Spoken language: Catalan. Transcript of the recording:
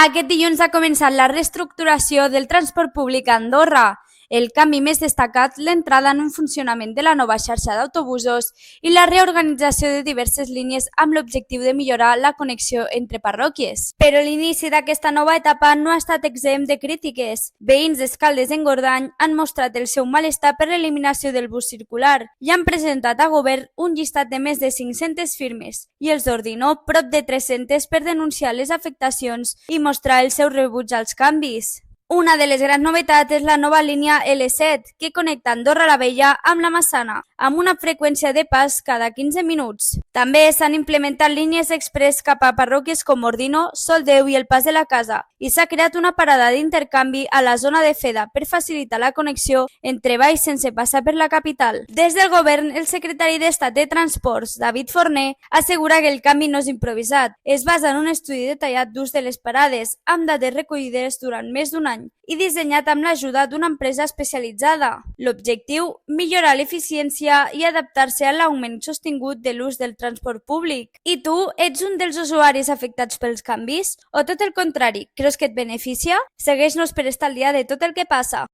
Aquest dilluns ha començat la reestructuració del transport públic a Andorra. El canvi més destacat, l'entrada en un funcionament de la nova xarxa d'autobusos i la reorganització de diverses línies amb l'objectiu de millorar la connexió entre parròquies. Però l'inici d'aquesta nova etapa no ha estat exempt de crítiques. Veïns d'Escaldes-Engordany han mostrat el seu malestar per l'eliminació del bus circular i han presentat a govern un llistat de més de 500 firmes i els d'Ordino prop de 300 per denunciar les afectacions i mostrar el seu rebuig als canvis. Una de les grans novetats és la nova línia L7, que connecta Andorra la Vella amb la Massana, amb una freqüència de pas cada 15 minuts. També s'han implementat línies express cap a parròquies com Ordino, Soldeu i el Pas de la Casa, i s'ha creat una parada d'intercanvi a la zona de Feda per facilitar la connexió entre valls sense passar per la capital. Des del govern, el secretari d'Estat de Transports, David Forné, assegura que el canvi no és improvisat. Es basa en un estudi detallat d'ús de les parades, amb dades recollides durant més d'un any i dissenyat amb l'ajuda d'una empresa especialitzada. L'objectiu, millorar l'eficiència i adaptar-se a l'augment sostingut de l'ús del transport públic. I tu, ets un dels usuaris afectats pels canvis? O tot el contrari, creus que et beneficia? Segueix-nos per estar al dia de tot el que passa.